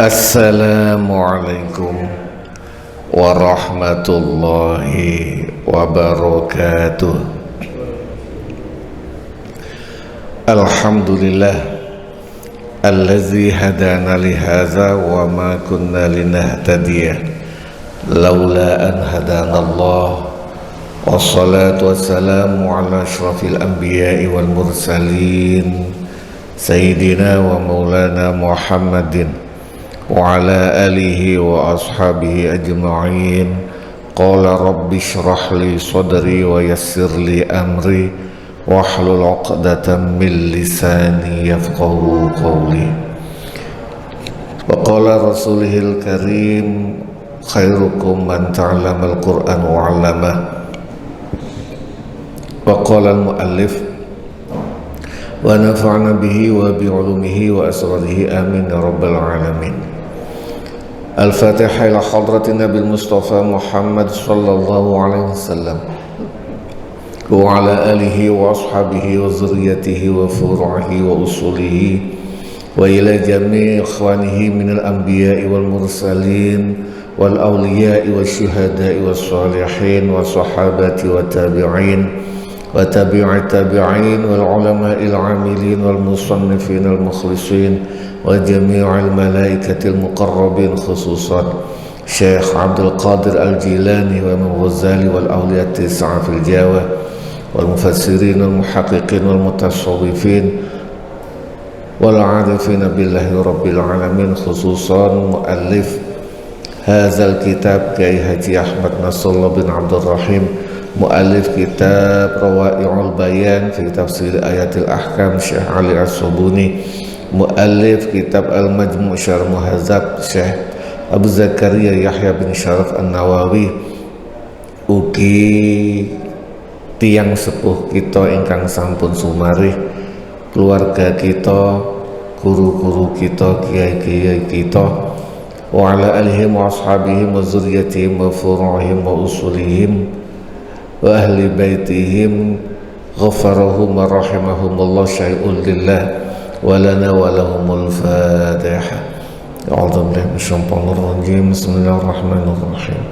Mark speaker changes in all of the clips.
Speaker 1: Assalamualaikum warahmatullahi wabarakatuh. Alhamdulillah allazi hadana li hadza wa ma kunna linahtadiya laula an hadana Allah. Wassalatu wassalamu ala asyrafil anbiya'i wal mursalin sayyidina wa maulana Muhammadin wa ala alihi wa ashabihi ajma'in. Qala rabbi shrah li sadri wa yassir li amri wahlul 'uqdatam min lisani yafqahu qawli. Wa qala rasulihil karim khairukum man ta'allama al-Qur'an wa 'allama. Wa qala al-muallif wa nafa'na bihi wa bi'ulumihi wa asrarihi amin ya rabbal alamin. Al-Fatihah ila hadratin Nabi Mustafa Muhammad sallallahu alaihi wasallam wa ala alihi wa ashabihi wa zurriyatihi wa furu'ihi wa usulihi wa ila jami' ikhwanihi minal anbiya'i wal mursalin wal awliya'i wa syuhada'i wa salihin wa sahabati wa tabi'in wa tabi'at tabi'in wal ulama'il amilin wal musannifin al mukhlisin wa jami'al malaikatil muqarrabin khususan Syekh Abdul Qadir Al-Jilani wa Imam Ghazali wal awliya tis'a fil Jawa wal mufassirin wal muhaqqiqin wal mutasawwifin wal 'arifin billahi rabbil alamin khususan muallif hadzal kitab Kiai Haji Ahmad Nasrullah bin Abdul Rahim muallif kitab Rawa'i'ul Bayan fi tafsir ayatil ahkam Syekh Ali As-Subuni muallif kitab Al-Majmu' Syarh Muhadzab Syekh Abu Zakaria Yahya bin Syaraf An-Nawawi ugi tiang sepuh kita ingkang sampun sumarih, keluarga kita, guru-guru kita, kiai-kiai kita, wa ala alihim wa ashabihim wa zurriyatihim wa furu'ihim wa usulihim wa ahli baitihim ghafarahum wa rahimahumullah syai'un lillah walana walahumul Fatihah. A'udzubillahi minasyaitonir rajim. Bismillahirrahmanirrahim.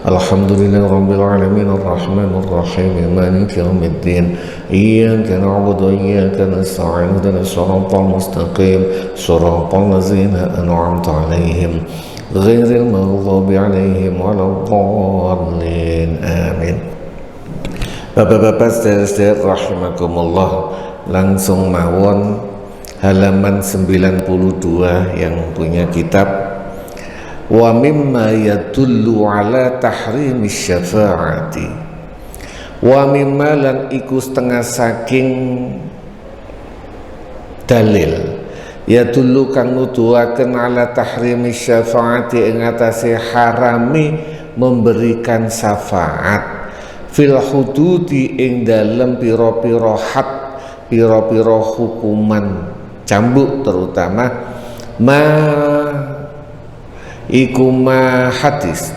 Speaker 1: Alhamdulillahi rabbil alamin arrahmanir rahim maliki yaumiddin. Iyyaka na'budu wa iyyaka nasta'in ihdinas siratal mustaqim siratal ladzina an'amta 'alaihim ghairil maghdubi 'alaihim waladdallin. Amin. Bapak-bapak saudara-saudara rahimakumullah, langsung mawon halaman 92 yang punya kitab wa mimma yadullu ala tahrimi syafa'ati wa mimma lan iku setengah saking dalil yadullu kang nuduhaken ala tahrimi syafa'ati ing atase harami memberikan syafaat fil hududi ing dalem pira-pira had, pira-pira hukuman cambuk, terutama ma iku ma hadis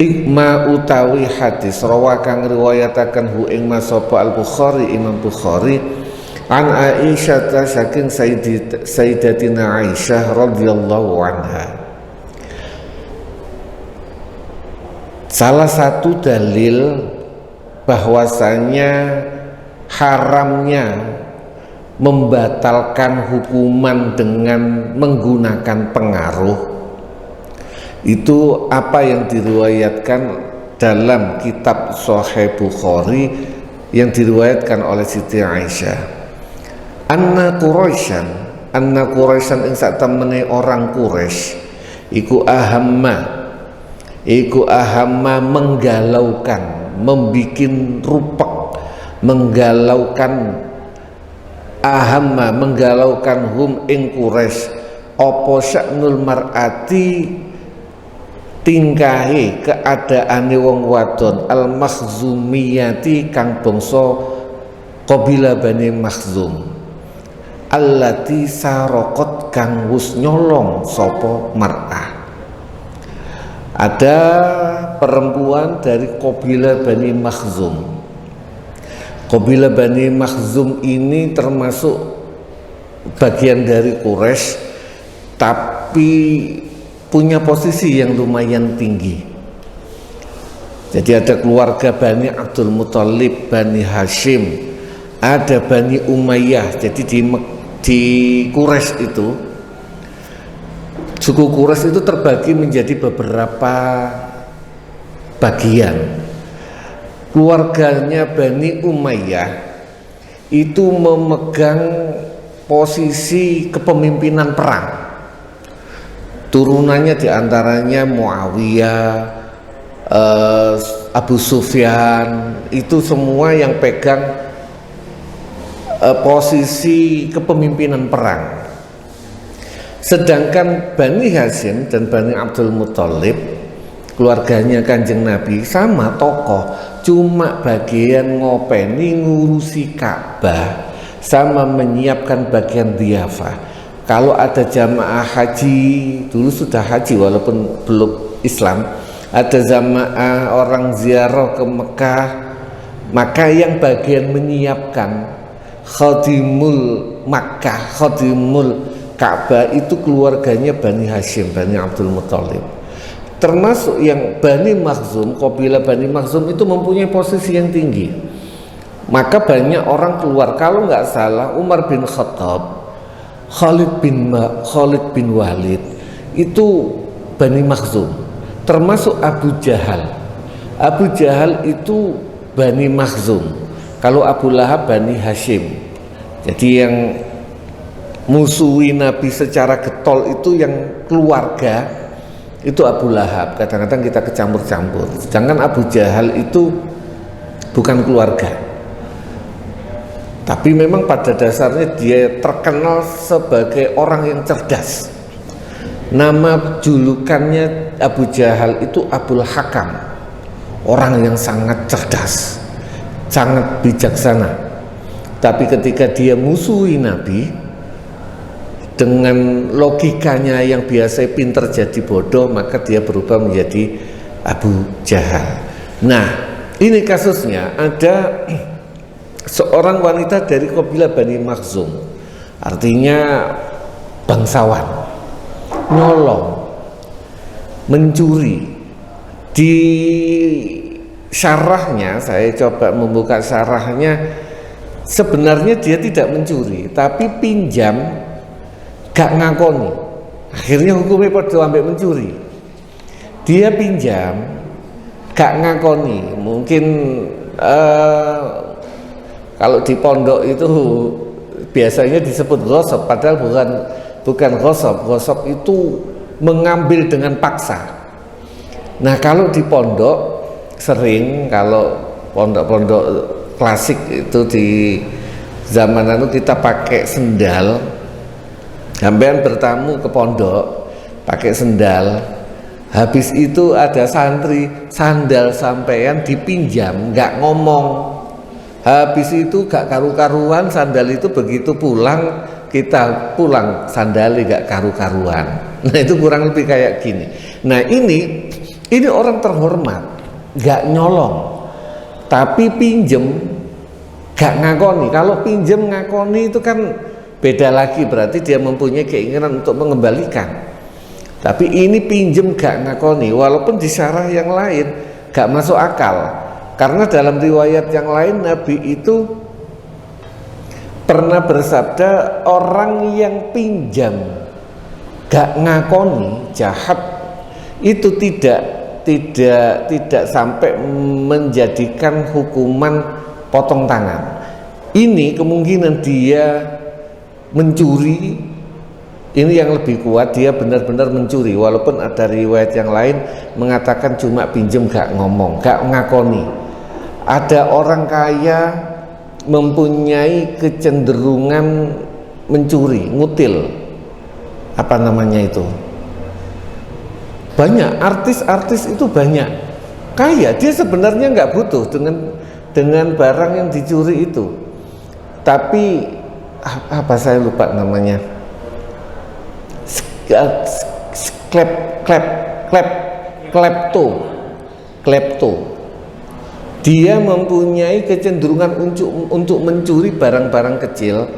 Speaker 1: ikma utawi hadis rawa kang riwayataken hu ing masapa Al-Bukhari Imam Bukhari an Aisyah saking Sayyidatina Aisyah radhiyallahu anha. Salah satu dalil bahwasanya haramnya membatalkan hukuman dengan menggunakan pengaruh itu apa yang diriwayatkan dalam kitab Sahih Bukhari yang diriwayatkan oleh Siti Aisyah. Anna Quraisyan ing satemene orang Quraisy iku ahamma menggalaukan, membikin rupek, menggalaukan hum ing Quraisy apa sya'nul mar'ati tingkahe keadaane wong wadon al makhzumiyati kang bangsa qabila Bani Makhzum allati saraqat kang wus nyolong sapa mar'ah. Ada perempuan dari kabilah Bani Makhzum. Kabilah Bani Makhzum ini termasuk bagian dari Quraisy tapi punya posisi yang lumayan tinggi. Jadi ada keluarga Bani Abdul Muthalib, Bani Hashim, ada Bani Umayyah. Jadi di Quraisy itu, suku Quraisy itu terbagi menjadi beberapa bagian. Keluarganya Bani Umayyah itu memegang posisi kepemimpinan perang. Turunannya diantaranya Muawiyah, Abu Sufyan, itu semua yang pegang posisi kepemimpinan perang. Sedangkan Bani Hashim dan Bani Abdul Muthalib, keluarganya Kanjeng Nabi, sama tokoh, cuma bagian ngopeni ngurusi Ka'bah sama menyiapkan bagian dhiyafah. Kalau ada jamaah haji, dulu sudah haji walaupun belum Islam, ada jamaah orang ziarah ke Mekah, maka yang bagian menyiapkan khadimul Makkah, khadimul Ka'bah itu keluarganya Bani Hashim, Bani Abdul Muthalib. Termasuk yang Bani Makhzum, kabilah Bani Makhzum itu mempunyai posisi yang tinggi. Maka banyak orang keluar, kalau nggak salah Umar bin Khattab, Khalid bin Walid itu Bani Makhzum, termasuk Abu Jahal. Abu Jahal itu Bani Makhzum. Kalau Abu Lahab Bani Hashim. Jadi yang musuhi Nabi secara getol itu yang keluarga itu Abu Lahab. Kadang-kadang kita kecampur-campur. Sedangkan Abu Jahal itu bukan keluarga. Tapi memang pada dasarnya dia terkenal sebagai orang yang cerdas. Nama julukannya Abu Jahal itu Abul Hakam, orang yang sangat cerdas, sangat bijaksana. Tapi ketika dia musuhi Nabi, dengan logikanya yang biasa pinter jadi bodoh, maka dia berubah menjadi Abu Jahal. Nah, ini kasusnya ada seorang wanita dari kabilah Bani Makhzum, artinya bangsawan, nyolong, mencuri. Di syarahnya, saya coba membuka syarahnya, sebenarnya dia tidak mencuri, tapi pinjam, gak ngakoni. Akhirnya hukumnya pada ambek mencuri. Dia pinjam, gak ngakoni. Mungkin kalau di pondok itu biasanya disebut ghosab, padahal bukan ghosab. Ghosab itu mengambil dengan paksa. Nah, kalau di pondok sering, kalau pondok-pondok klasik itu di zaman itu kita pakai sendal. Sampean bertamu ke pondok pakai sendal, habis itu ada santri sandal sampean dipinjam, nggak ngomong. Habis itu gak karu-karuan sandal itu, begitu pulang kita pulang sandalnya gak karu-karuan. Nah, itu kurang lebih kayak gini. Nah, ini orang terhormat, gak nyolong, tapi pinjem gak ngakoni. Kalau pinjem ngakoni itu kan beda lagi, berarti dia mempunyai keinginan untuk mengembalikan. Tapi ini pinjem gak ngakoni, walaupun di syarah yang lain gak masuk akal. Karena dalam riwayat yang lain Nabi itu pernah bersabda, orang yang pinjam gak ngakoni jahat itu tidak sampai menjadikan hukuman potong tangan. Ini kemungkinan dia mencuri, ini yang lebih kuat, dia benar-benar mencuri, walaupun ada riwayat yang lain mengatakan cuma pinjam gak ngomong, gak ngakoni. Ada orang kaya mempunyai kecenderungan mencuri, ngutil, apa namanya itu, banyak artis-artis itu banyak kaya, dia sebenarnya nggak butuh dengan barang yang dicuri itu, tapi apa saya lupa namanya, klepto. Dia mempunyai kecenderungan untuk mencuri barang-barang kecil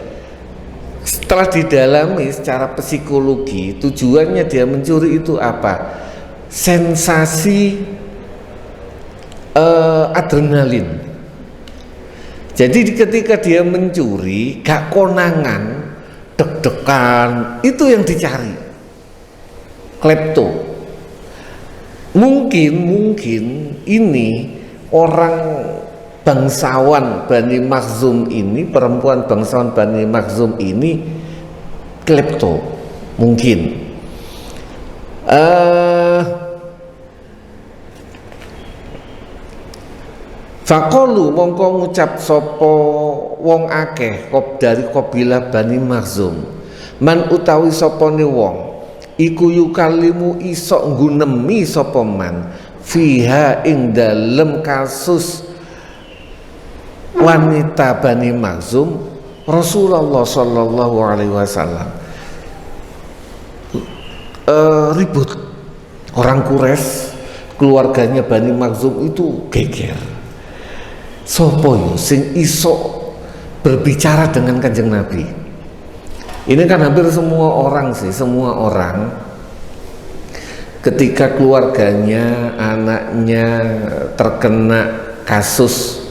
Speaker 1: Setelah didalami secara psikologi, tujuannya dia mencuri itu apa? Sensasi adrenalin. Jadi ketika dia mencuri, gak konangan, deg-degan, itu yang dicari. Klepto. Mungkin ini orang bangsawan Bani Makhzum ini, perempuan bangsawan Bani Makhzum ini klepto, mungkin. Faqalu mongko ngucap sopo wong akeh dari kabilah Bani Makhzum, man utawi sopone wong iku yukalimu isok nggunemi sapa man fiha ing dalem kasus wanita Bani Makhzum Rasulullah sallallahu alaihi wasallam. Ribut orang Quraisy, keluarganya Bani Makhzum itu geger. Sopo yo sing iso berbicara dengan Kanjeng Nabi? Ini kan hampir semua orang ketika keluarganya, anaknya terkena kasus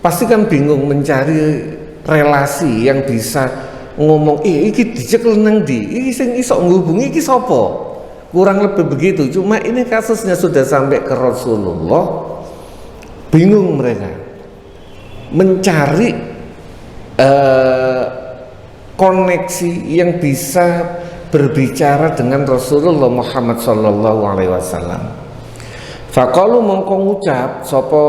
Speaker 1: pasti kan bingung mencari relasi yang bisa ngomong, iki dicekel nang ndi, iki sing iso ngubungi iki sapa? Kurang lebih begitu. Cuma ini kasusnya sudah sampai ke Rasulullah, bingung mereka mencari koneksi yang bisa berbicara dengan Rasulullah Muhammad sallallahu alaihi wasallam. Faqalu mongko ngucap sapa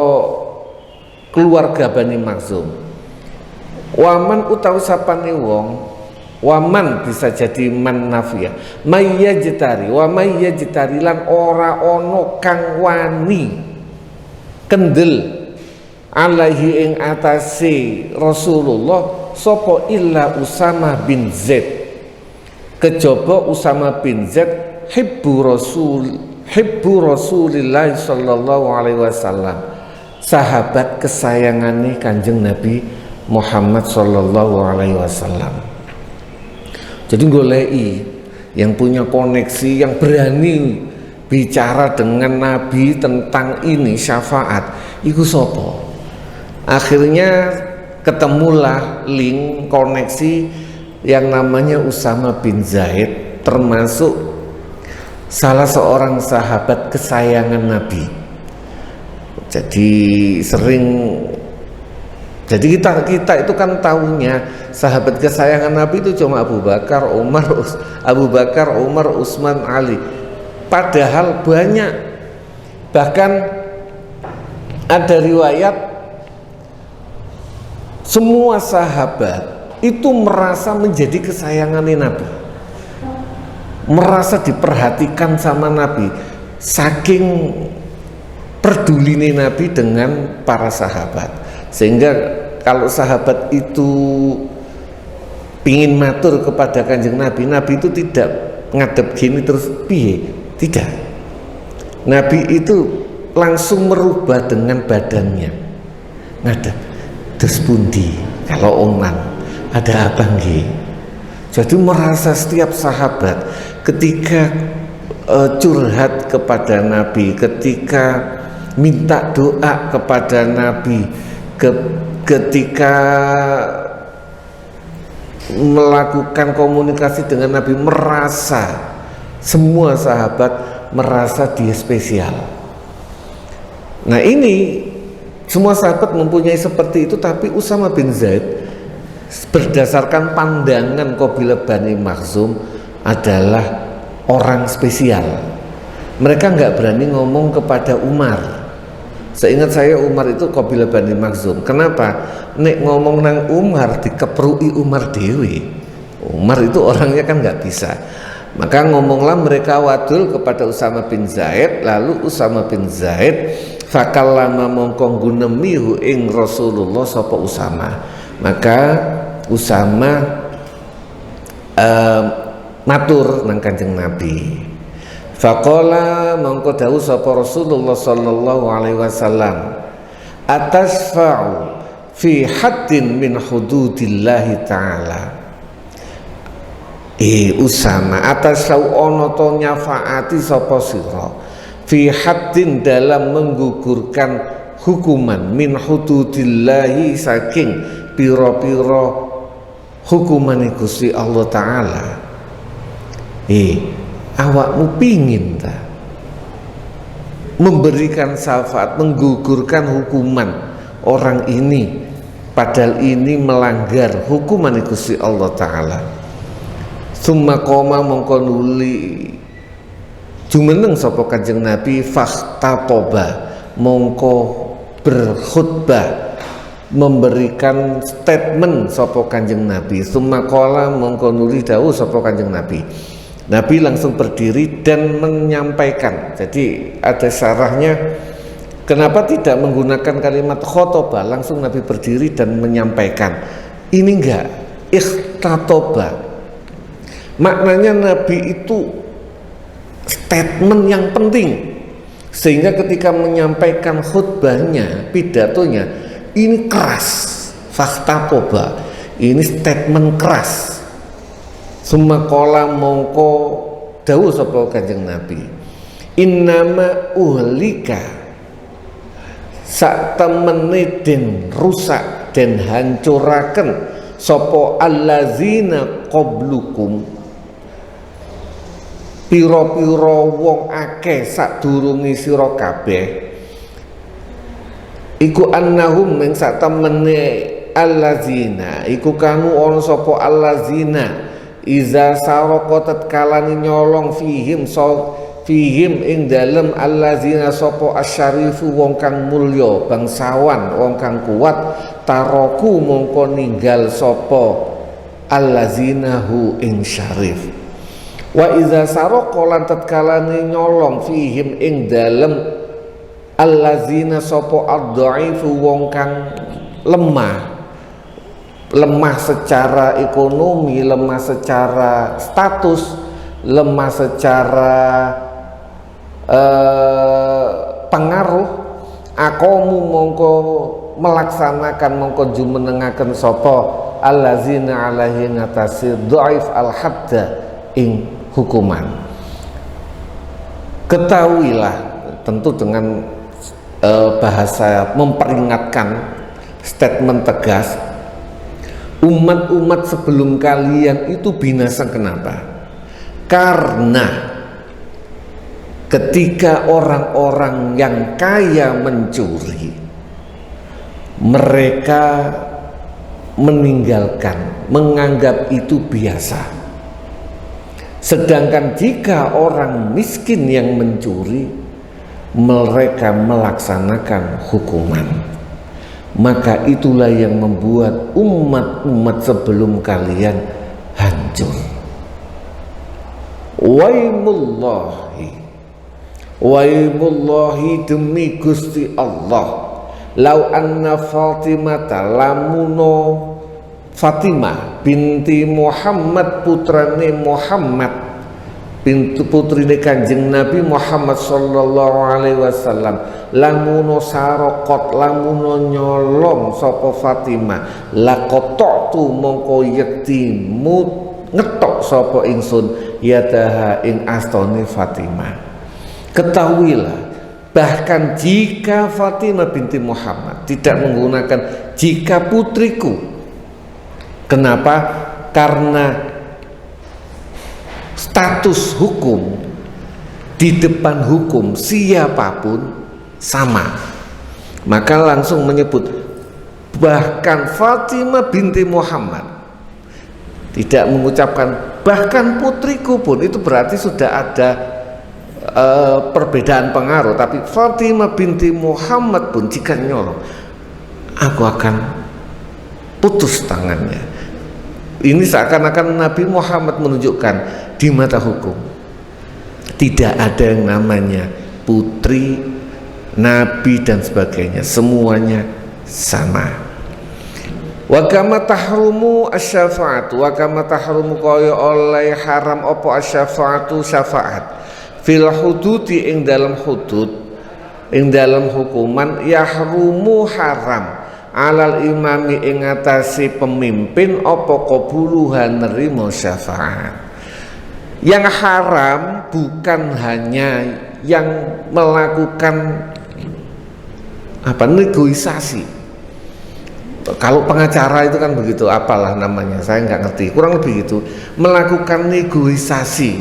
Speaker 1: keluarga Bani Makhzum, waman utawi sapane wong, waman bisa jadi man nafiyah, mayyajtari wa mayyajtari lan ora ono kang wani kendel alaihi ing atase Rasulullah sapa illa Usama bin Zaid, kejaba Usama bin Zaid hibbu Rasulillah sallallahu alaihi wasallam, sahabat kesayangane Kanjeng Nabi Muhammad sallallahu alaihi wasallam. Jadi golei yang punya koneksi, yang berani bicara dengan Nabi tentang ini syafaat, iku sopo. Akhirnya ketemulah link koneksi yang namanya Usama bin Zaid, termasuk salah seorang sahabat kesayangan Nabi. Jadi kita itu kan tahunya sahabat kesayangan Nabi itu cuma Abu Bakar, Umar, Utsman, Ali. Padahal banyak, bahkan ada riwayat semua sahabat itu merasa menjadi kesayangan Nabi, merasa diperhatikan sama Nabi, saking peduli Nabi dengan para sahabat. Sehingga kalau sahabat itu pingin matur kepada Kanjeng Nabi, Nabi itu tidak ngadep gini terus piye, tidak. Nabi itu langsung merubah dengan badannya, ngadep terus pundi kalau oman ada apa nggih. Jadi merasa setiap sahabat ketika curhat kepada Nabi, ketika minta doa kepada Nabi, ketika melakukan komunikasi dengan Nabi, merasa semua sahabat merasa dia spesial. Nah ini semua sahabat mempunyai seperti itu, tapi Usama bin Zaid berdasarkan pandangan kabilah Bani Makhzum adalah orang spesial. Mereka nggak berani ngomong kepada Umar. Seingat saya Umar itu kabilah Bani Makhzum. Kenapa? Nek ngomong nang Umar dikeprui Umar dewi. Umar itu orangnya kan nggak bisa. Maka ngomonglah mereka wadul kepada Usama bin Zaid. Lalu Usama bin Zaid fakallama mongko gunemihu ing Rasulullah sapa Usama. Maka Usama matur nang Kanjeng Nabi. Faqala mongko dawuh sapa Rasulullah sallallahu alaihi wasallam, atasfa'u fi haddin min hududillahi ta'ala. Usama atas ono to nyafaati sapa sira fi haddin dalam menggugurkan hukuman min hududillahi saking pira-pira hukuman Gusti Allah Ta'ala. Awakmu pingin ta memberikan syafaat, menggugurkan hukuman orang ini, padahal ini melanggar hukuman Gusti Allah Ta'ala. Summa qoma mongko nuli jumeneng sapa Kanjeng Nabi fahtatoba mongko berkhutbah, memberikan statement sapa Kanjeng Nabi. Summa qala mongko nuli dawuh sapa Kanjeng Nabi. Nabi langsung berdiri dan menyampaikan. Jadi ada syarahnya, kenapa tidak menggunakan kalimat khotobah, langsung Nabi berdiri dan menyampaikan. Ini enggak ikhtatoba. Maknanya Nabi itu statement yang penting, sehingga ketika menyampaikan khutbahnya, pidatonya, ini keras, fahtatoba, ini statement keras. Summa qala mongko dawuh sapa Kanjeng Nabi, innama uhlika sak temene den rusak den hancuraken sapa allazina qablukum, pira-pira wong akeh sadurunge sira kabeh, iku annahum ming sak temene allazina iku kanu ana sapa allazina iza saroko tatkalani nyolong fihim ing dalem allazina sapa asyarifu wong kang mulya bangsawan wong kang kuat taroku mongko ninggal sapa allazina hu ing syarif. Wa iza saroko lan tatkalani nyolong fihim ing dalem allazina sapa ad-dhaifu wong kang lemah secara ekonomi, lemah secara status, lemah secara pengaruh, akomu mongko melaksanakan mongko jumenengaken sapa allazina alaihi ngatasi dhaif al-hadda ing hukuman. Ketahuilah, tentu dengan bahasa memperingatkan, statement tegas, umat-umat sebelum kalian itu binasa. Kenapa? Karena ketika orang-orang yang kaya mencuri, mereka meninggalkan, menganggap itu biasa. Sedangkan jika orang miskin yang mencuri, mereka melaksanakan hukuman. Maka itulah yang membuat umat-umat sebelum kalian hancur. Waimullahi demi Gusti Allah, lau anna Fatimata lamuno Fatimah binti Muhammad putrane Muhammad, pintu putrine Kanjeng Nabi Muhammad sallallahu alaihi wasallam, lamuno sarokot lamuno nyolong sapa Fatimah, laqata'tu mongko yekti ngetok sapa ingsun yadaha ing astone Fatimah. Ketahuilah, bahkan jika Fatimah binti Muhammad tidak menggunakan jika putriku. Kenapa? Karena status hukum di depan hukum siapapun sama, maka langsung menyebut bahkan Fatimah binti Muhammad, tidak mengucapkan bahkan putriku pun, itu berarti sudah ada perbedaan pengaruh. Tapi Fatimah binti Muhammad pun jika nyolong, aku akan putus tangannya. Ini seakan-akan Nabi Muhammad menunjukkan di mata hukum tidak ada yang namanya putri, nabi dan sebagainya, semuanya sama. Wa kama tahrumu asy-syafa'atu, wa kama tahrumu kaya oleh haram apa asy-syafa'atu syafaat fil hududi ing dalam hudud, ing dalam hukuman, yahrumu haram alal imami ing atase pemimpin apa qabuluhan nerimo syafaat. Yang haram bukan hanya yang melakukan negosiasi. Kalau pengacara itu kan begitu, apalah namanya, saya nggak ngerti, kurang lebih itu, melakukan negosiasi.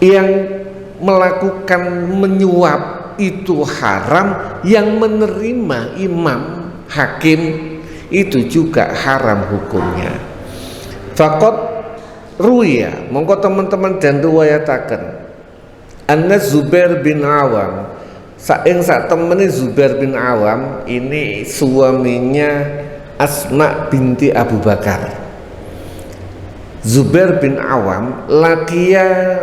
Speaker 1: Yang melakukan menyuap itu haram, yang menerima imam hakim itu juga haram hukumnya. Faqat ruya, mongko teman-teman dan riwayataken anna Zubair bin Awam, saing sak temene Zubair bin Awam ini suaminya Asma binti Abu Bakar. Zubair bin Awam lakia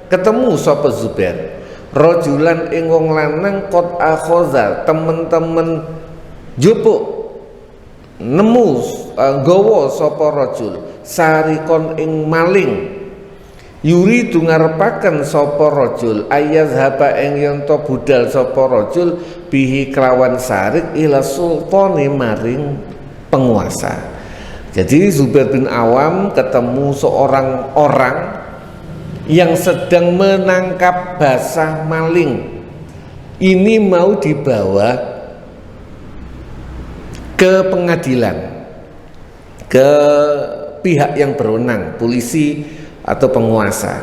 Speaker 1: ketemu sapa Zubair rajulan ing wong lanang qad akhoza, temen-temen jupuk nemu gawa sapa rajul sarikon ing maling yuri ngarepaken sapa rajul ayazhaba ing yen to budal sapa rajul bihi kelawan sarik ila sultani maring penguasa. Jadi Zubair bin Awam ketemu seorang orang yang sedang menangkap basah maling. Ini mau dibawa ke pengadilan, ke pihak yang berwenang, polisi atau penguasa.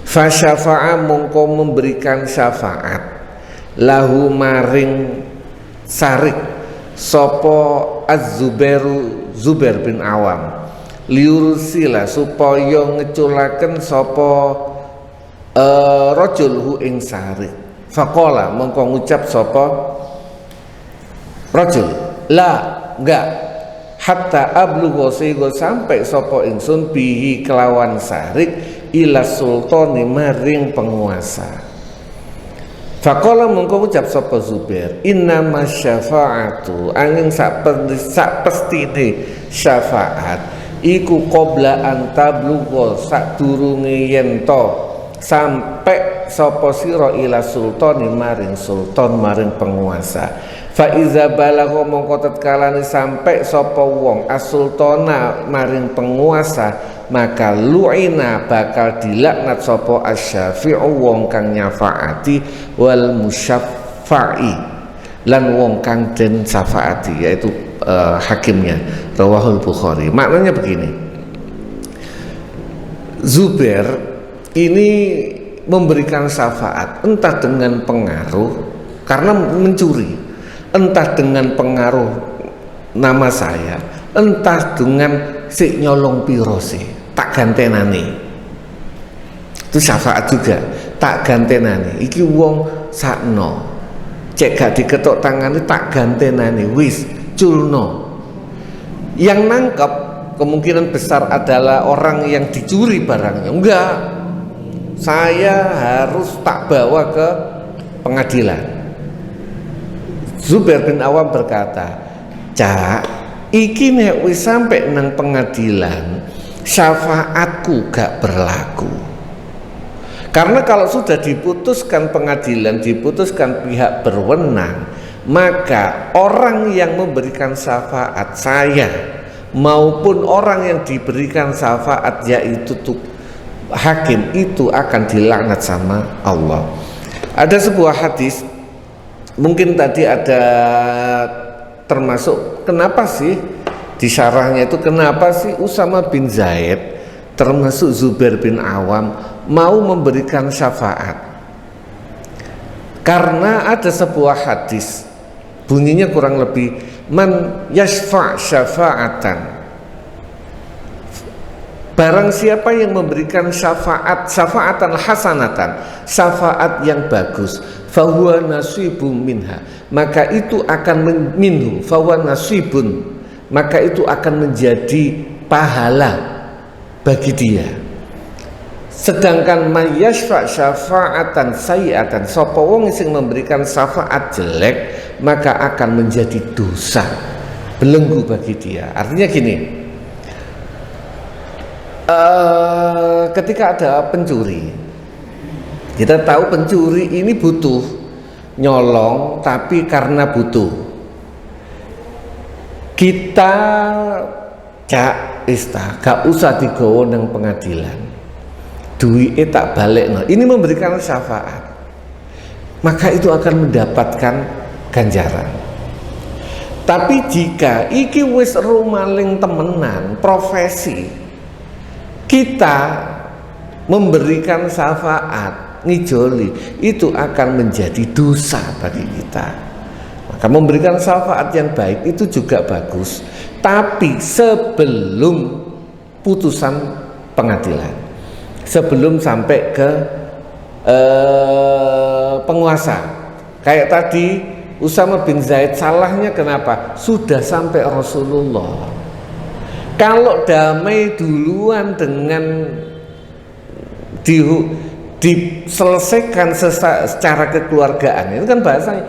Speaker 1: Fasyafa'a mongko memberikan syafaat lahu maring sarik sopo az-Zubairu Zubair bin Awam liursila supaya ngeculaken sapa rajul hu ing sarik. Faqala mongko ngucap sapa rajul la enggak hatta ablugha sehingga sampai sapa ingsun bihi kelawan sarik ila sultani maring penguasa. Faqala mongko ucap sapa Zubair inna masyafa'atu angin sak pestine syafaat iku qabla antablugha sadurunge yen to sampai sapa sira ila sultani maring sultan maring penguasa. Fa iza balagha mongko tatkalane sampai sapa wong as-sultana maring penguasa maka lu'ina bakal dilaknat sapa asy-syafi'u wong kang nyafaati wal musyaffa'i lan wong kang den syafaati yaitu hakimnya. Rawahul Bukhari. Maknanya begini, Zubair ini memberikan syafaat entah dengan pengaruh karena mencuri, entah dengan pengaruh nama saya, entah dengan si nyolong pirose tak gantenane, itu syafaat juga tak gantenane. Iki wong sakno cek gak diketok tangane tak gantenane wis culno. Yang nangkep kemungkinan besar adalah orang yang dicuri barangnya. Enggak, saya harus tak bawa ke pengadilan. Zubair bin Awam berkata, "Cak, iki nek wis sampai nang pengadilan, syafaatku gak berlaku." Karena kalau sudah diputuskan pengadilan, diputuskan pihak berwenang, maka orang yang memberikan syafaat saya maupun orang yang diberikan syafaat yaitu hakim itu akan dilaknat sama Allah. Ada sebuah hadis, mungkin tadi ada termasuk kenapa sih di syarahnya itu kenapa sih Usama bin Zaid termasuk Zubair bin Awam mau memberikan syafaat. Karena ada sebuah hadis bunyinya kurang lebih man yashfa' syafa'atan, barang siapa yang memberikan syafa'atan hasanatan, syafaat yang bagus, fahuwa nasibun minha, maka itu akan minhu fahuwa nasibun, maka itu akan menjadi pahala bagi dia. Sedangkan mayashfa' syafa'atan sayi'atan, sapa wong sing memberikan syafaat jelek maka akan menjadi dosa belenggu bagi dia. Artinya gini, ketika ada pencuri, kita tahu pencuri ini butuh nyolong tapi karena butuh. Kita gak usah digawa nang pengadilan. Duwike tak balekno. Ini memberikan syafaat. Maka itu akan mendapatkan ganjaran. Tapi jika iki wis rumaling temenan, profesi, kita memberikan syafaat, ngijoli, itu akan menjadi dosa bagi kita. Maka memberikan syafaat yang baik itu juga bagus, tapi sebelum putusan pengadilan, sebelum sampai ke penguasa. Kayak tadi Usama bin Zaid, salahnya kenapa? Sudah sampai Rasulullah. Kalau damai duluan dengan diselesaikan secara kekeluargaan, itu kan bahasanya.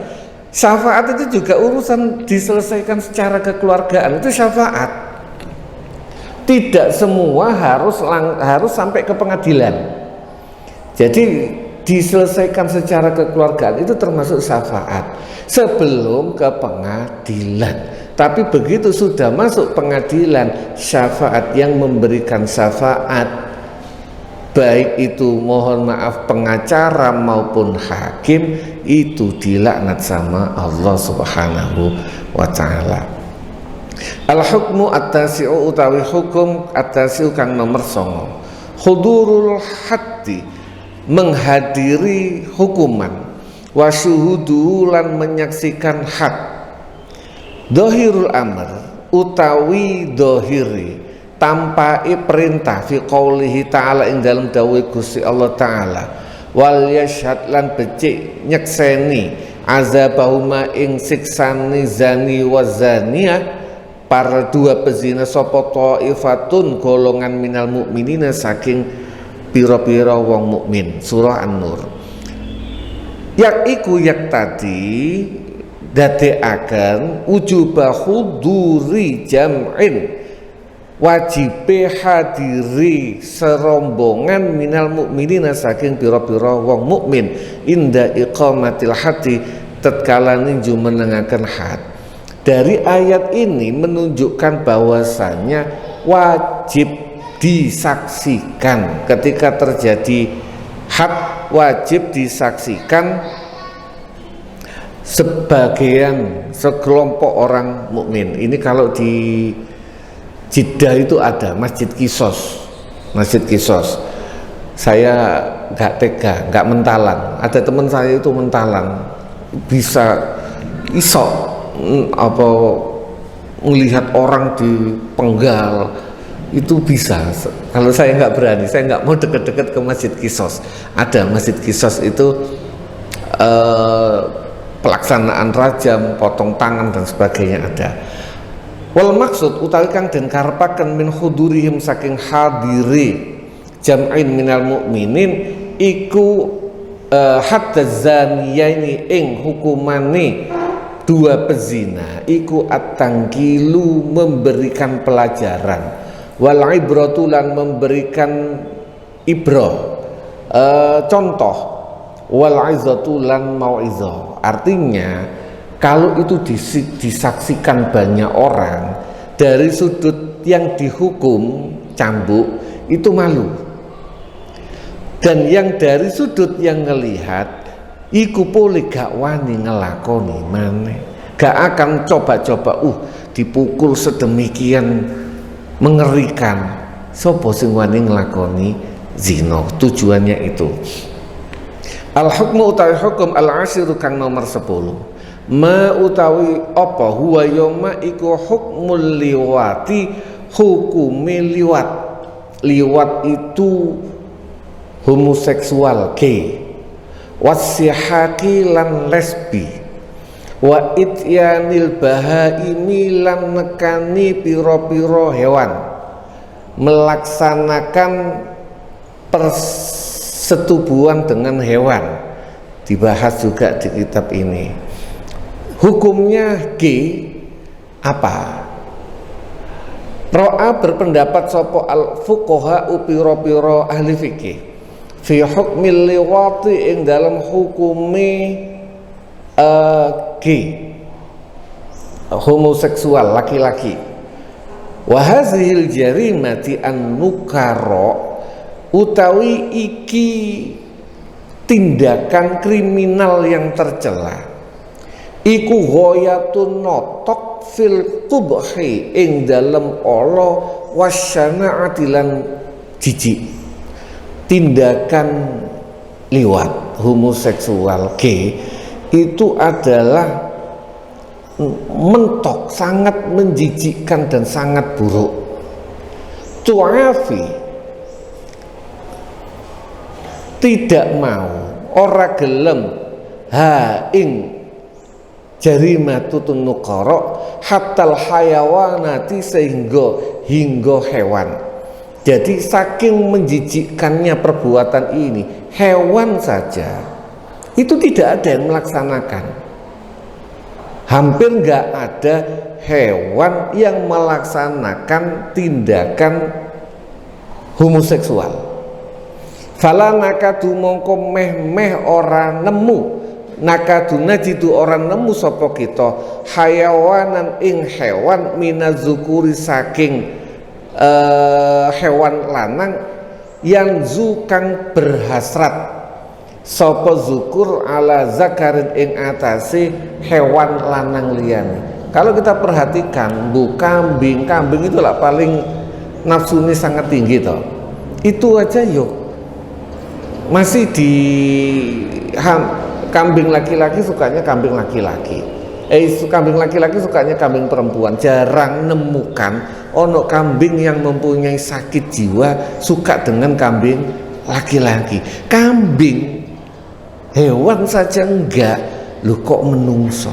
Speaker 1: Syafaat itu juga urusan diselesaikan secara kekeluargaan, itu syafaat. Tidak semua harus sampai ke pengadilan. Jadi diselesaikan secara kekeluargaan itu termasuk syafaat sebelum ke pengadilan. Tapi begitu sudah masuk pengadilan, syafaat yang memberikan syafaat, baik itu mohon maaf pengacara maupun hakim, itu dilaknat sama Allah Subhanahu wa ta'ala. Al-hukmu at-tasi'u utawi hukum at-tasi'u kang nomor 9, hudurul haddi, menghadiri hukuman, wa syuhudu lan menyaksikan had, dohirul amr utawi dohiri tampai perintah fi qaulihi ta'ala ing dalam dawuh Gusti Allah Ta'ala, wal yashhad lan becik nyekseni azabahuma ing siksani zani wa zaniyah, para dua pezina sapa taifatun golongan minal mukminina saking pira-pira wong mukmin. Surah An-Nur. Yak iku yak tadi dadekaken ujuba huduri jam'in, wajibe hadiri serombongan minal mukminina saking pira-pira wong mukmin inda iqamatil hati tatkala ninju menengaken had. Dari ayat ini menunjukkan bahwasanya wajib disaksikan ketika terjadi had, wajib disaksikan sekelompok orang mukmin. Ini kalau di Jeddah itu ada Masjid Qisas. Masjid Qisas. Saya nggak tega, nggak mentalan. Ada teman saya itu mentalan, bisa apa melihat orang dipenggal, itu bisa. Kalau saya nggak berani, saya nggak mau deket-deket ke Masjid Qisas. Ada Masjid Qisas itu pelaksanaan rajam, potong tangan dan sebagainya ada. Wal maksud utawi kang den karepaken min hudurihim saking hadiri jam'in minal mukminin iku hatta zaniyaini ing hukumane dua pezina iku at-tangkilu memberikan pelajaran, wal ibratulan memberikan ibrah contoh, wal izatulan mauizah. Artinya kalau itu disaksikan banyak orang, dari sudut yang dihukum cambuk itu malu, dan yang dari sudut yang ngelihat iku pole gak wani ngelakoni maneh, gak akan coba-coba dipukul sedemikian mengerikan, sapa sing wani ngelakoni zina. Tujuannya itu. Al-hukmu utawi hukum al-ashiru kang nomor 10, ma utawi apa huwa yoma iku hukmul liwati, hukume liwat. Liwat itu homoseksual, gay, wasihaki lan lesbi, wa ityanil bahaimi lan nekani piro-piro hewan, melaksanakan persetubuhan dengan hewan. Dibahas juga di kitab ini. Hukumnya G apa? Ro'a berpendapat sopo al fuqaha piro-piro ahli fikih fi hukmil liwati ing dalam hukumi gay, homoseksual laki-laki. Wa hazihil jarimati an-nukara, utawi iki tindakan kriminal yang tercela, iku ghayatun notok fil qubhi ing dalem ala wasyana adilan jijik. Tindakan liwat, homoseksual, gay itu adalah mentok, sangat menjijikkan dan sangat buruk. Tuafi tidak mau, ora gelem ha ing jarimatun nuqara hatal hayawanati, sehingga hingga hewan. Jadi saking menjijikkannya perbuatan ini, hewan saja itu tidak ada yang melaksanakan. Hampir nggak ada hewan yang melaksanakan tindakan homoseksual. Fala nakadu mongko meh ora nemu, nakadu najidu orang nemu sapa kita hayawanan ing hewan minazukuri saking hewan lanang yang zukang berhasrat sapa zukur ala zakarin ing atase hewan lanang liyane. Kalau kita perhatikan, kambing itu lah paling nafsunya sangat tinggi toh. Itu aja yuk masih di kambing laki-laki sukanya kambing laki-laki, kambing laki-laki sukanya kambing perempuan. Jarang nemukan ono kambing yang mempunyai sakit jiwa suka dengan kambing laki-laki. Kambing hewan saja enggak, lu kok menungso.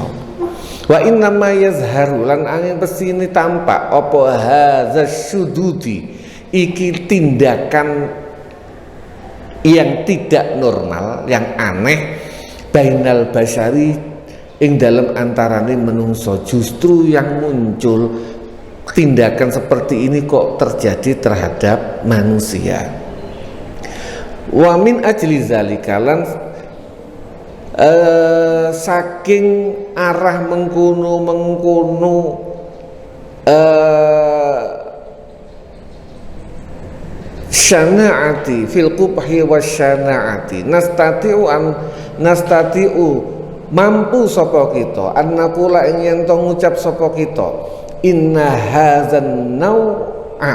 Speaker 1: Wa inna ma yazharu lan angin pesini tampak apa hadza syududi, iki tindakan yang tidak normal, yang aneh, bainal basyari ing dalam antarane menungso. Justru yang muncul tindakan seperti ini kok terjadi terhadap manusia. Wa min ajli zalika lan saking arah mengkono syana'ati fil qubhi wasyanaati nastati'u mampu sapa kita annaqula ing yen to ngucap sapa kita inna hadzan nau'a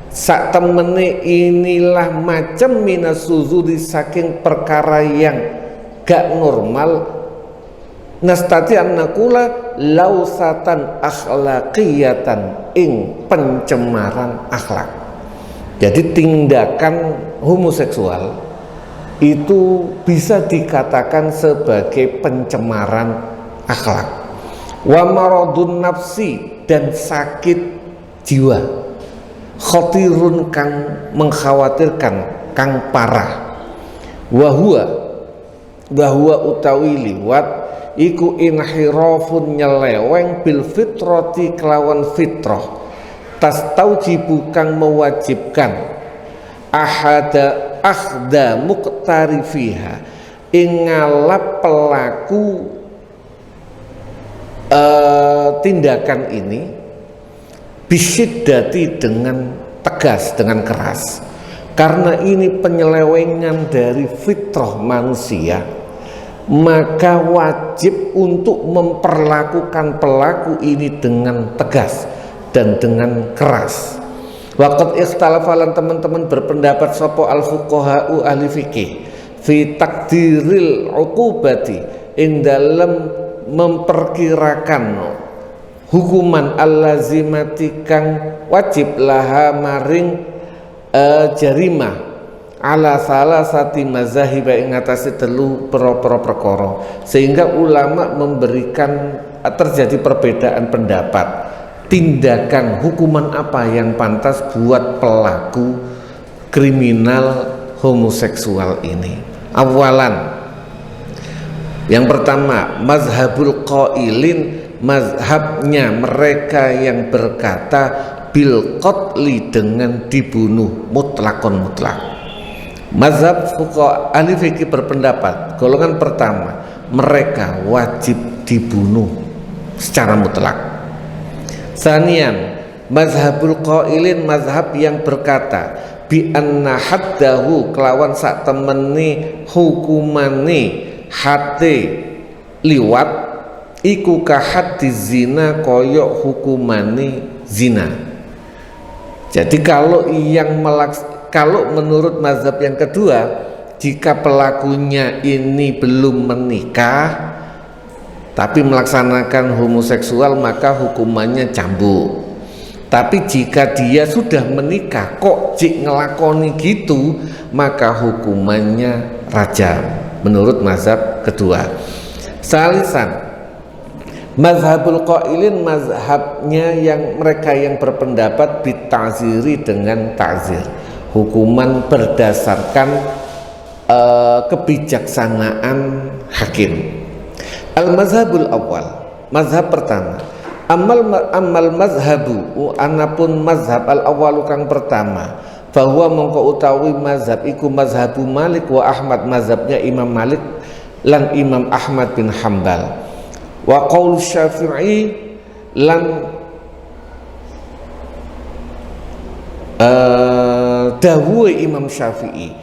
Speaker 1: sak temene inilah macam minasuzudi saking perkara yang gak normal. Nastati annaqula lausatan akhlaqiyatan ing pencemaran akhlak. Jadi tindakan homoseksual itu bisa dikatakan sebagai pencemaran akhlak. Wa maradun nafsi, dan sakit jiwa. Khatirun, kang mengkhawatirkan, kang parah. Wahua utawi liwat iku inhirafun nyeleweng bil fitrati kelawan fitrah. Tastaujibu kang mewajibkan akhda muqtarifiha ing ngalap pelaku tindakan ini bisiddati dengan tegas, dengan keras. Karena ini penyelewengan dari fitrah manusia, maka wajib untuk memperlakukan pelaku ini dengan tegas dan dengan keras. Waqad ikhtalafalan teman-teman berpendapat sapa al-fuqaha'u ahli fikih fi takdiril uqubati ing dalam memperkirakan hukuman allazimati kang wajib laha maring jarimah ala salasati mazahib ing atase telu pro perkara, sehingga ulama memberikan terjadi perbedaan pendapat tindakan hukuman apa yang pantas buat pelaku kriminal homoseksual ini. Awalan, yang pertama, mazhabul qailin, mazhabnya mereka yang berkata bil qatli, dengan dibunuh mutlakon mutlak. Mazhab fuqaha ahli fikih berpendapat golongan pertama mereka wajib dibunuh secara mutlak. Sanian, mazhabul qailin, mazhab yang berkata bi anna haddahu, kelawan sak temene hukumane hate liwat iku ka haddi zina, koyok hukumane zina. Jadi kalau menurut mazhab yang kedua, jika pelakunya ini belum menikah tapi melaksanakan homoseksual, maka hukumannya cambuk. Tapi jika dia sudah menikah kok jik ngelakoni gitu, maka hukumannya rajam menurut mazhab kedua. Salisan, mazhabul qailin, mazhabnya yang mereka yang berpendapat bitaziri, dengan ta'zir, hukuman berdasarkan kebijaksanaan hakim. Al-mazhabul awal, mazhab pertama, amal mazhabu, anapun mazhab al-awalu kang pertama, bahwa mongko utawi mazhab iku mazhabu Malik wa Ahmad, mazhabnya Imam Malik lan Imam Ahmad bin Hambal, wa qaul Syafi'i lan dawuhe Imam Syafi'i,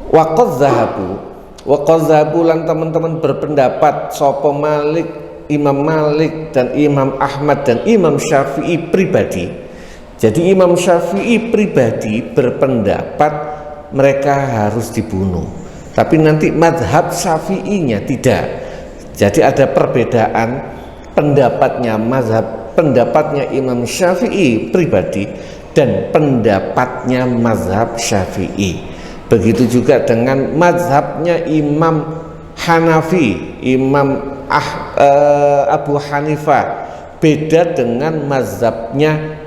Speaker 1: wa qad zahabu lan teman-teman berpendapat sapa Malik, Imam Malik dan Imam Ahmad dan Imam Syafi'i pribadi. Jadi Imam Syafi'i pribadi berpendapat mereka harus dibunuh, tapi nanti mazhab Syafi'inya tidak. Jadi ada perbedaan pendapatnya Imam Syafi'i pribadi dan pendapatnya mazhab Syafi'i. Begitu juga dengan mazhabnya Imam Hanafi, Imam Abu Hanifah, beda dengan mazhabnya,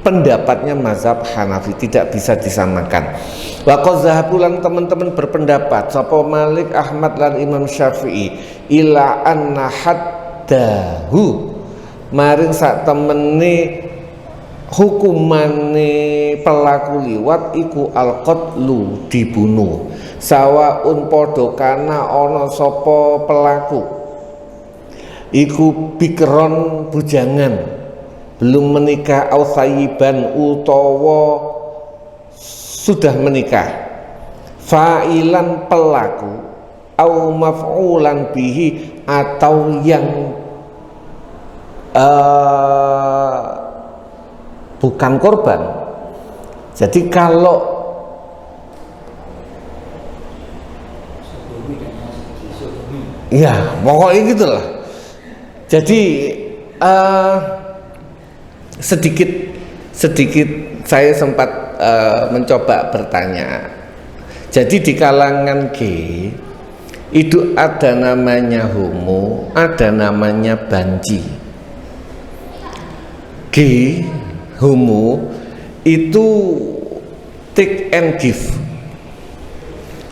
Speaker 1: pendapatnya mazhab Hanafi, tidak bisa disamakan. Wa qad zahabu lan teman-teman berpendapat sapa Malik, Ahmad lan Imam Syafi'i ila anna haddahu, maring sak temene hukumane pelaku liwat iku al-qatlu, dibunuh. Sawaun podo kana ana sapa pelaku iku bikron, bujangan, belum menikah, au sayyiban utawa sudah menikah, fa'ilan pelaku, au maf'ulan bihi atau yang bukan korban. Jadi kalau ya pokoknya gitulah. Jadi sedikit saya sempat mencoba bertanya. Jadi di kalangan gay itu ada namanya homo, ada namanya banci. Gay, homo itu take and give.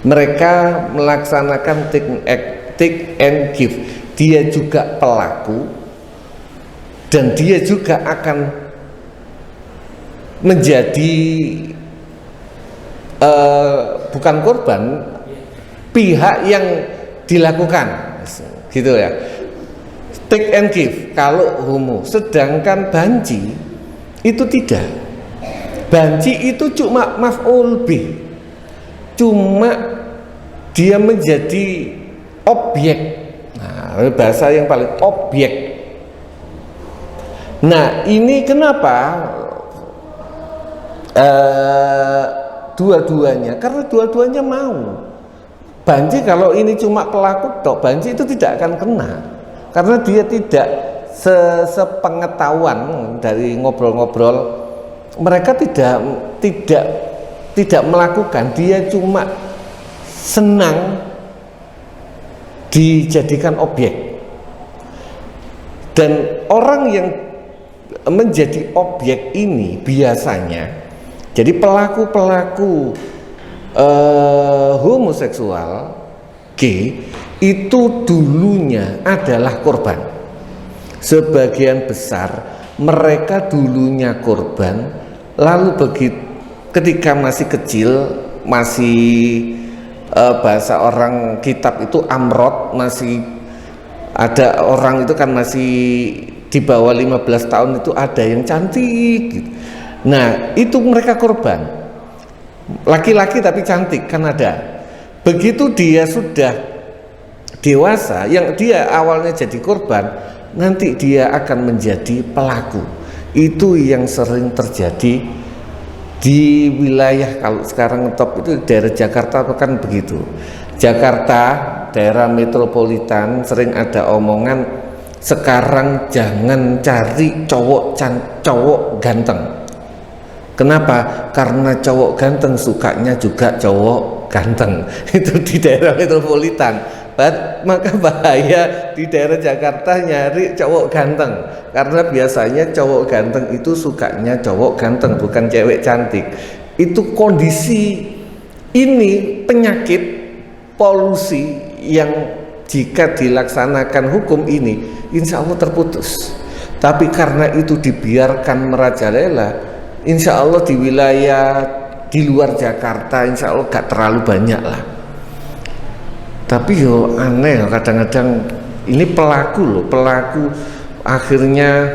Speaker 1: Mereka melaksanakan take and give. Dia juga pelaku dan dia juga akan menjadi bukan korban, pihak yang dilakukan, gitu ya. Take and give kalau homo, sedangkan banci itu tidak. Banci itu cuma maf'ul bih, cuma dia menjadi objek. Nah, bahasa yang paling objek. Nah, ini kenapa dua-duanya? Karena dua-duanya mau. Banci kalau ini cuma pelaku tok, banci itu tidak akan kena, karena dia tidak sepengetahuan dari ngobrol-ngobrol. Mereka tidak melakukan, dia cuma senang dijadikan objek. Dan orang yang menjadi objek ini biasanya, jadi pelaku-pelaku homoseksual, gay, itu dulunya adalah korban. Sebagian besar mereka dulunya korban, lalu ketika masih kecil, masih bahasa orang kitab itu amrot, masih ada orang itu kan masih di bawah 15 tahun itu ada yang cantik gitu. Nah itu mereka korban, laki-laki tapi cantik kan ada. Begitu dia sudah dewasa, yang dia awalnya jadi korban, nanti dia akan menjadi pelaku. Itu yang sering terjadi di wilayah, kalau sekarang top itu daerah Jakarta kan begitu. Jakarta daerah metropolitan sering ada omongan sekarang jangan cari cowok ganteng. Kenapa? Karena cowok ganteng sukanya juga cowok ganteng. Itu di daerah metropolitan. Maka bahaya di daerah Jakarta nyari cowok ganteng, karena biasanya cowok ganteng itu sukanya cowok ganteng, bukan cewek cantik. Itu kondisi, ini penyakit polusi yang jika dilaksanakan hukum ini insya Allah terputus. Tapi karena itu dibiarkan merajalela, insya Allah di wilayah di luar Jakarta insya Allah gak terlalu banyak lah. Tapi yo aneh, kadang-kadang ini pelaku akhirnya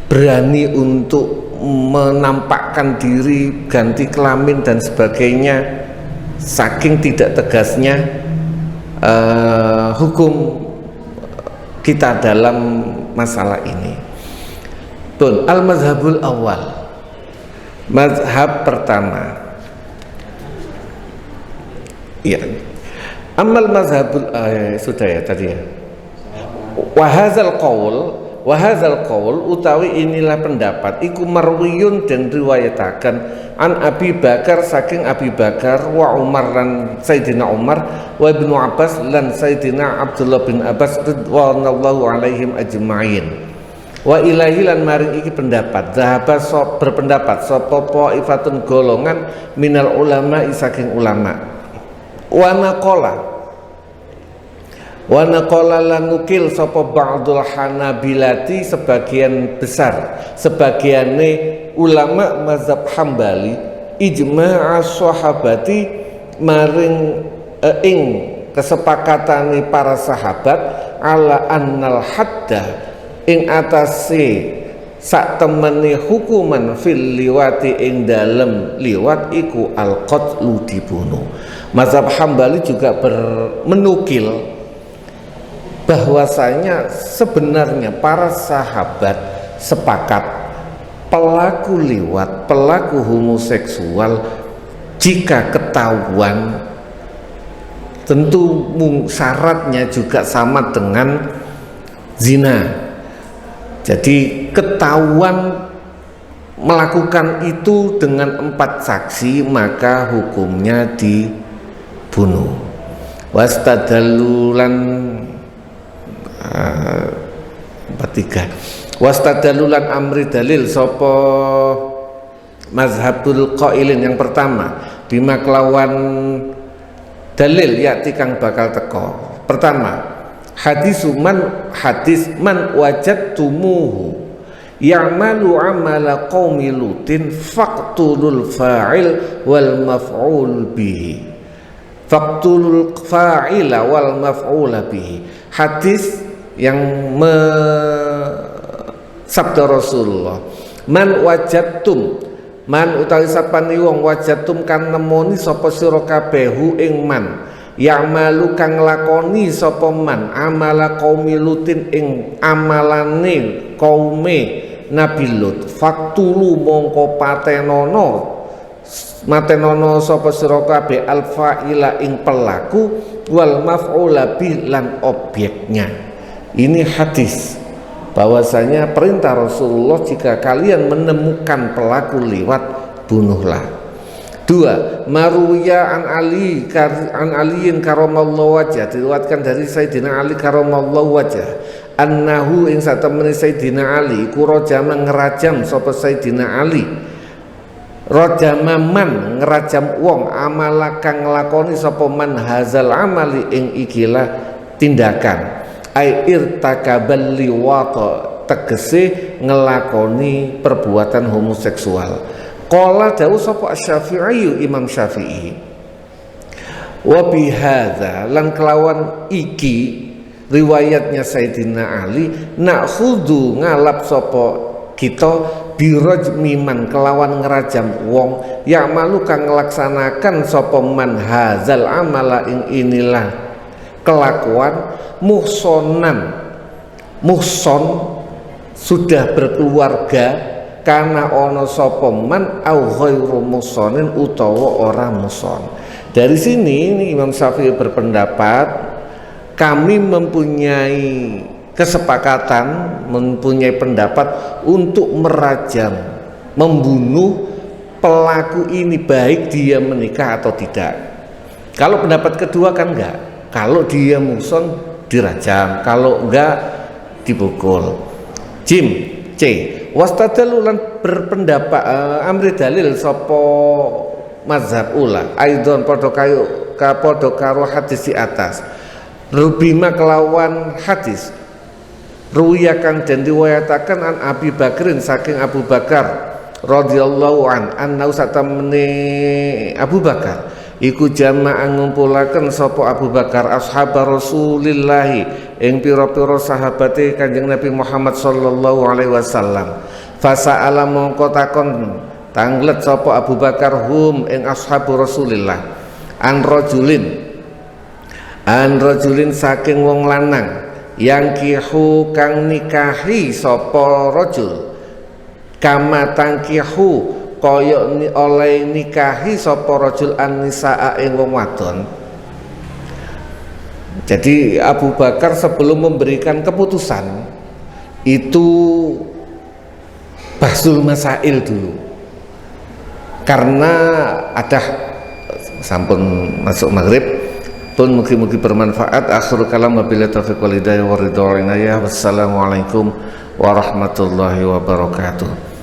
Speaker 1: berani untuk menampakkan diri, ganti kelamin dan sebagainya, saking tidak tegasnya hukum kita dalam masalah ini. Al-mazhabul awal, mazhab pertama, iya. Amal mazhabul sudah ya tadi ya. Wahazal qaul utawi inilah pendapat iku marwiyun dan riwayataken an Abi Bakar saking Abi Bakar wa Umar lan Sayyidina Umar wa Ibnu Abbas lan Sayyidina Abdullah bin Abbas radhiyallahu alaihim ajma'in. Wa ilahi lan maring iki pendapat zahaba berpendapat sapa ifatun golongan minal ulama saking ulama. Wa naqala lan nukil sapa ba'dul hanabilati sebagian besar, sebagiane ulama mazhab Hambali ijma' as-sahabati maring ing kesepakatane para sahabat ala annal hadda ing atase sak temene hukuman fil liwati ing dalem liwat iku al-qatlu dibunuh. Mazhab Hambali juga menukil bahwasanya sebenarnya para sahabat sepakat pelaku liwat, pelaku homoseksual jika ketahuan, tentu syaratnya juga sama dengan zina. Jadi ketahuan melakukan itu dengan 4 saksi maka hukumnya dibunuh. Wastadalulan 43. Amri dalil sopo mazhabul qailin yang pertama bima kelawan dalil yakti kang bakal teko. Pertama, hadis man wajadtumuhu ya'malu amala qaumi lutin faqtulul fa'il wal maf'ul bihi. Faqtulul fa'ila wal maf'ula bihi. Hadis yang sabda Rasulullah, man wajadtum, man utawi sapane wong wajadtum kan nemoni sapa sira kabeh ing man ya'malu kang lakoni sapa man amala qaumi lutin ing amalane kaume Nabi Lut faktulu mongko matenono sapa sira kabeh alfaila ing pelaku wal maf'ula bi lan objeknya. Ini hadis bahwasanya perintah Rasulullah jika kalian menemukan pelaku liwat bunuhlah. 2. Maruya an aliin karamallahu wajah, diriwayatkan dari Sayyidina Ali karamallahu wajah annahu ing satemene Sayyidina Ali iku rajama ngerajam sapa Sayyidina Ali rajama man ngerajam wong amala kang nglakoni sapa man hazal amali ing ikilah tindakan ai irtakabal liwata tegese ngelakoni perbuatan homoseksual. Qala dawuh sapa Asy-Syafi'i Imam Syafi'i Wa bihadza lan kelawan iki riwayatnya Sayyidina Ali nakhudhu ngalap sapa kita birajmi man kelawan ngerajam wong ya malu kang nglaksanakan sapa man hazal amala ing inilah kelakuan muhsonan muhson sudah berkeluarga karena ono sapa man au ghairu muhsonin utawa ora muhson. Dari sini ini Imam Syafi'i berpendapat kami mempunyai kesepakatan, mempunyai pendapat untuk merajam, membunuh pelaku ini baik dia menikah atau tidak. Kalau pendapat kedua kan enggak. Kalau dia muhson dirajam, kalau enggak dipukul. Jim C. Wastadalu lan berpendapat amri dalil sapa mazhab ula aidon podo karo hadis di atas rubima kelawan hadis ruyakan dan diwayatakan an Abi Bakrin saking Abu Bakar radhiyallahu anhu satamene Abu Bakar iku jamaah ngumpulaken sapa Abu Bakar ashab Rasulillah ing pira-pira sahabate Kanjeng Nabi Muhammad sallallahu alaihi wasallam fasa'ala mongko takon tanglet sapa Abu Bakar hum ing ashabu Rasulillah an rajulin saking wong lanang yang kihu kang nikahi sapa rajul kama tangkihu kaya oleh nikahi sapa rajul an nisaa ing wong wadon. Jadi Abu Bakar sebelum memberikan keputusan itu bahsul masail dulu. Karena ada sampun masuk maghrib pun mugi-mugi bermanfaat. Akhirul kalam wabillahi taufiq wal hidayah wa ridha wal inayah. Wassalamualaikum warahmatullahi wabarakatuh.